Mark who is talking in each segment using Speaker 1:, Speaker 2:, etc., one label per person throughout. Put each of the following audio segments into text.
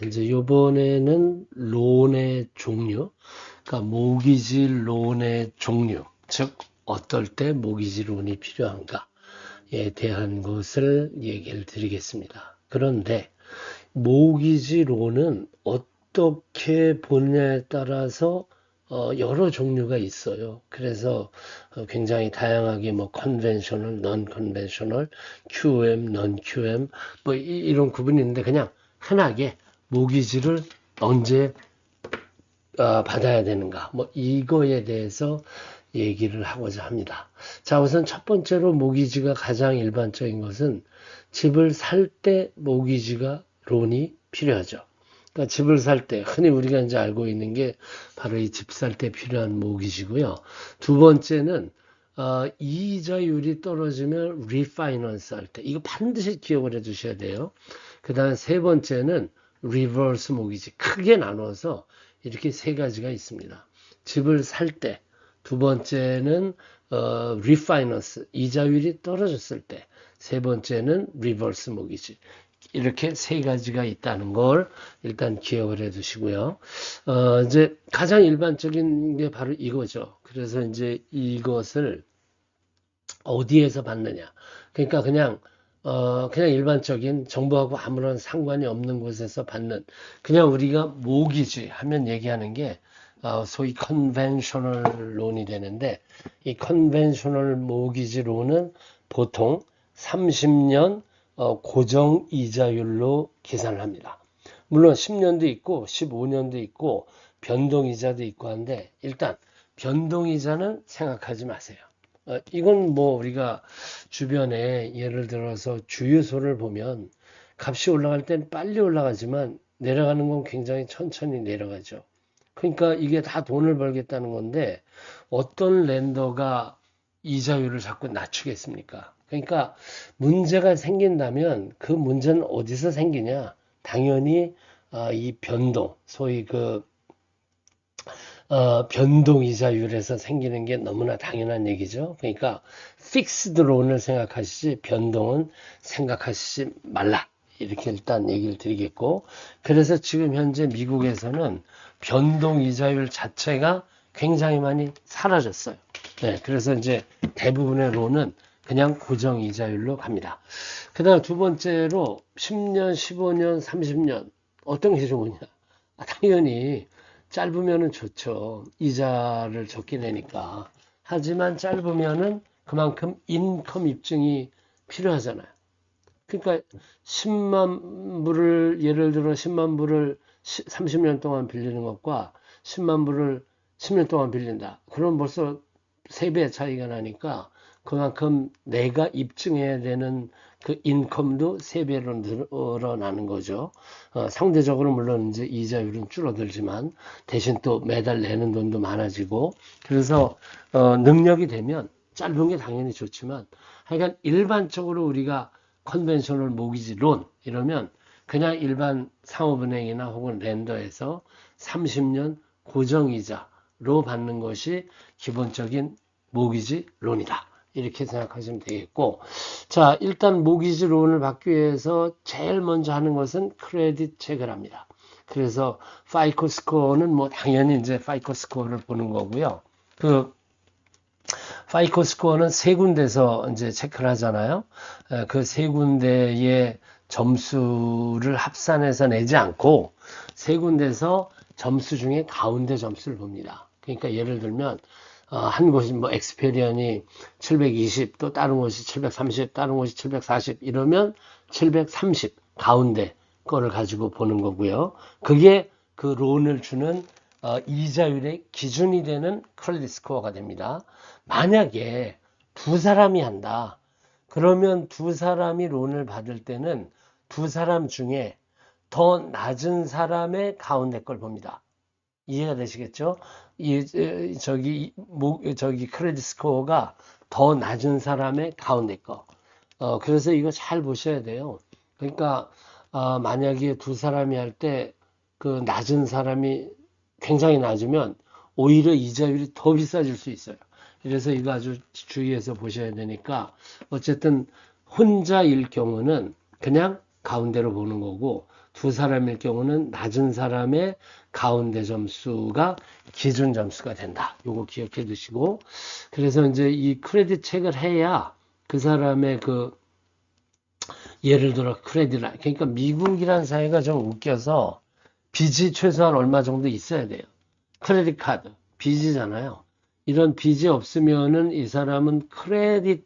Speaker 1: 이제 요번에는 론의 종류, 그러니까 모기지 론의 종류, 즉 어떨 때 모기지 론이 필요한가에 대한 것을 얘기를 드리겠습니다. 그런데 모기지 론은 어떻게 보느냐에 따라서 여러 종류가 있어요. 그래서 굉장히 다양하게 뭐 컨벤셔널, 넌 컨벤셔널, QM, 넌 QM 뭐 이런 구분이 있는데 그냥 흔하게 모기지를 언제 받아야 되는가 뭐 이거에 대해서 얘기를 하고자 합니다. 자, 우선 첫 번째로 모기지가 가장 일반적인 것은 집을 살 때 모기지가 론이 필요하죠. 그러니까 집을 살 때 흔히 우리가 이제 알고 있는 게 바로 이 집 살 때 필요한 모기지고요. 두 번째는 이자율이 떨어지면 리파이넌스 할 때 이거 반드시 기억을 해 두셔야 돼요. 그 다음 세 번째는 리버스 모기지 크게 나눠서 이렇게 세 가지가 있습니다. 집을 살 때, 두 번째는 리파이넌스 이자율이 떨어졌을 때, 세 번째는 리버스 모기지. 이렇게 세 가지가 있다는 걸 일단 기억을 해 두시고요. 이제 가장 일반적인 게 바로 이거죠. 그래서 이제 이것을 어디에서 받느냐. 그러니까 그냥 일반적인 정부하고 아무런 상관이 없는 곳에서 받는, 그냥 우리가 모기지 하면 얘기하는 게, 소위 컨벤셔널 론이 되는데, 이 컨벤셔널 모기지 론은 보통 30년 고정 이자율로 계산을 합니다. 물론 10년도 있고 15년도 있고 변동이자도 있고 한데 일단 변동이자는 생각하지 마세요. 이건 뭐 우리가 주변에 예를 들어서 주유소를 보면 값이 올라갈 땐 빨리 올라가지만 내려가는 건 굉장히 천천히 내려가죠. 그러니까 이게 다 돈을 벌겠다는 건데 어떤 랜더가 이자율을 자꾸 낮추겠습니까? 그러니까 문제가 생긴다면 그 문제는 어디서 생기냐? 당연히 이 변동, 소위 변동 이자율에서 생기는 게 너무나 당연한 얘기죠. 그러니까 픽스드 론을 생각하시지 변동은 생각하시지 말라. 이렇게 일단 얘기를 드리겠고, 그래서 지금 현재 미국에서는 변동 이자율 자체가 굉장히 많이 사라졌어요. 네, 그래서 이제 대부분의 론은 그냥 고정 이자율로 갑니다. 그 다음 두 번째로 10년, 15년, 30년 어떤 게 좋으냐? 당연히 짧으면은 좋죠. 이자를 적게 내니까. 하지만 짧으면은 그만큼 인컴 입증이 필요하잖아요. 그러니까 10만 불을 예를 들어 10만 불을 30년 동안 빌리는 것과 10만 불을 10년 동안 빌린다. 그럼 벌써 3배 차이가 나니까 그만큼 내가 입증해야 되는 그 인컴도 3배로 늘어나는 거죠. 상대적으로 물론 이제 이자율은 줄어들지만 대신 또 매달 내는 돈도 많아지고 그래서 능력이 되면 짧은 게 당연히 좋지만 하여간 일반적으로 우리가 컨벤셔널 모기지 론 이러면 그냥 일반 상업은행이나 혹은 랜더에서 30년 고정이자로 받는 것이 기본적인 모기지 론이다. 이렇게 생각하시면 되겠고, 자, 일단 모기지 론을 받기 위해서 제일 먼저 하는 것은 크레딧 체크를 합니다. 그래서 파이코 스코어는 뭐 당연히 이제 파이코 스코어를 보는 거고요. 파이코 스코어는 세 군데서 이제 체크를 하잖아요. 그 세 군데의 점수를 합산해서 내지 않고 세 군데서 점수 중에 가운데 점수를 봅니다. 그러니까 예를 들면 한 곳이 뭐 엑스페리언이 720, 또 다른 곳이 730, 다른 곳이 740 이러면 730 가운데 거를 가지고 보는 거고요. 그게 그 론을 주는 이자율의 기준이 되는 크레딧 스코어가 됩니다. 만약에 두 사람이 한다. 그러면 두 사람이 론을 받을 때는 두 사람 중에 더 낮은 사람의 가운데 걸 봅니다. 이해가 되시겠죠? 저기 크레딧 스코어가 더 낮은 사람의 가운데 거. 그래서 이거 잘 보셔야 돼요. 그러니까 만약에 두 사람이 할 때 그 낮은 사람이 굉장히 낮으면 오히려 이자율이 더 비싸질 수 있어요. 그래서 이거 아주 주의해서 보셔야 되니까 어쨌든 혼자일 경우는 그냥 가운데로 보는 거고, 두 사람일 경우는 낮은 사람의 가운데 점수가 기준 점수가 된다. 요거 기억해 두시고, 그래서 이제 이 크레딧 체크를 해야 그 사람의 그 예를 들어 크레딧 라인, 그러니까 미국이란 사회가 좀 웃겨서 빚이 최소한 얼마 정도 있어야 돼요. 크레딧 카드 빚이잖아요. 이런 빚이 없으면은 이 사람은 크레딧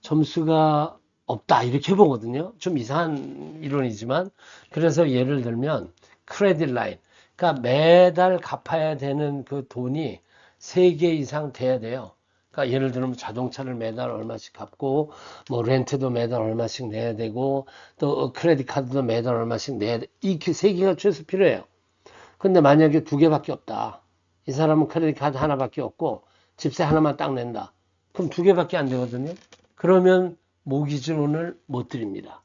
Speaker 1: 점수가 없다 이렇게 보거든요. 좀 이상한 이론이지만, 그래서 예를 들면 크레딧 라인, 그러니까 매달 갚아야 되는 그 돈이 3개 이상 돼야 돼요. 그러니까 예를 들면 자동차를 매달 얼마씩 갚고, 뭐 렌트도 매달 얼마씩 내야 되고, 또 크레딧 카드도 매달 얼마씩 내야 돼. 이 3개가 최소 필요해요. 근데 만약에 2개밖에 없다. 이 사람은 크레딧 카드 하나밖에 없고 집세 하나만 딱 낸다. 그럼 2개밖에 안 되거든요. 그러면 모기지론을 못 드립니다.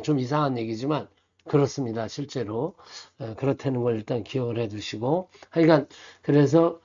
Speaker 1: 좀 이상한 얘기지만 그렇습니다. 실제로 그렇다는 걸 일단 기억을 해두시고, 하여간 그래서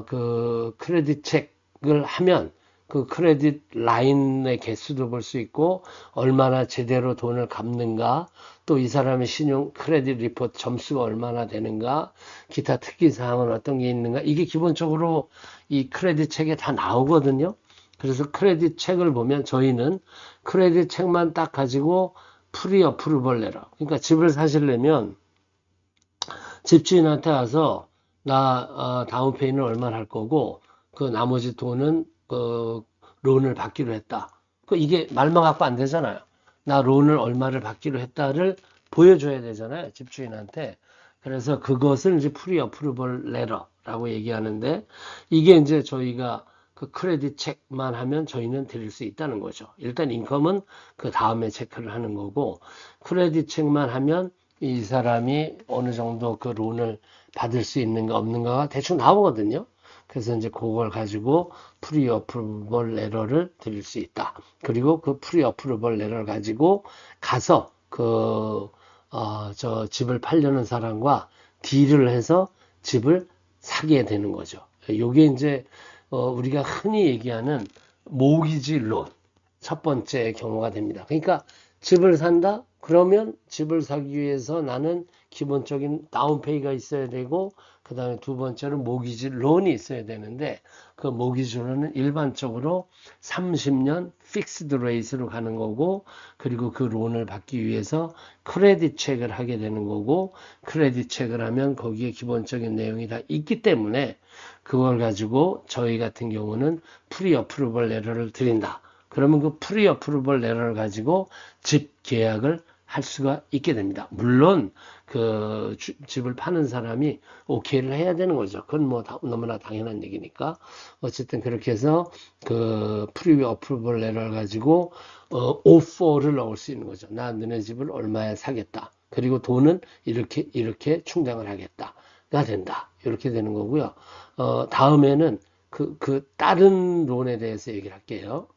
Speaker 1: 그 크레딧 체크를 하면 그 크레딧 라인의 개수도 볼 수 있고, 얼마나 제대로 돈을 갚는가, 또 이 사람의 신용 크레딧 리포트 점수가 얼마나 되는가, 기타 특기 사항은 어떤 게 있는가, 이게 기본적으로 이 크레딧 책에 다 나오거든요. 그래서 크레딧 책을 보면 저희는 크레딧 책만 딱 가지고 프리 어프루벌 레터, 그러니까 집을 사시려면 집주인한테 와서 나 다운페이는 얼마나 할 거고 그 나머지 돈은 그 론을 받기로 했다. 그 이게 말만 갖고 안 되잖아요. 나 론을 얼마를 받기로 했다를 보여줘야 되잖아요, 집주인한테. 그래서 그것을 이제 프리 어프루벌 레터라고 얘기하는데, 이게 이제 저희가 그 크레딧 체크만 하면 저희는 드릴 수 있다는 거죠. 일단 인컴은 그 다음에 체크를 하는 거고, 크레딧 체크만 하면 이 사람이 어느 정도 그 론을 받을 수 있는가 없는가가 대충 나오거든요. 그래서 이제 그걸 가지고 프리 어프루벌 레터를 드릴 수 있다. 그리고 그 프리 어프루벌 레터를 가지고 가서 저 집을 팔려는 사람과 딜을 해서 집을 사게 되는 거죠. 요게 이제 우리가 흔히 얘기하는 모기지 론 첫 번째 경우가 됩니다. 그러니까 집을 산다? 그러면 집을 사기 위해서 나는 기본적인 다운페이가 있어야 되고, 그 다음에 두 번째는 모기지 론이 있어야 되는데, 그 모기지 론은 일반적으로 30년 픽스드 레이스로 가는 거고, 그리고 그 론을 받기 위해서 크레딧 체크를 하게 되는 거고, 크레딧 체크를 하면 거기에 기본적인 내용이 다 있기 때문에 그걸 가지고 저희 같은 경우는 프리 어프루벌 레터를 드린다. 그러면 그 프리 어프루벌 레터를 가지고 집 계약을 할 수가 있게 됩니다. 물론 그 집을 파는 사람이 오케이를 해야 되는 거죠. 그건 뭐 너무나 당연한 얘기니까. 어쨌든 그렇게 해서 그 프리 어프루벌 레터를 가지고 오퍼를 넣을 수 있는 거죠. 나 너네 집을 얼마에 사겠다. 그리고 돈은 이렇게 충당을 하겠다가 된다. 이렇게 되는 거고요. 다음에는 그 다른 론에 대해서 얘기를 할게요.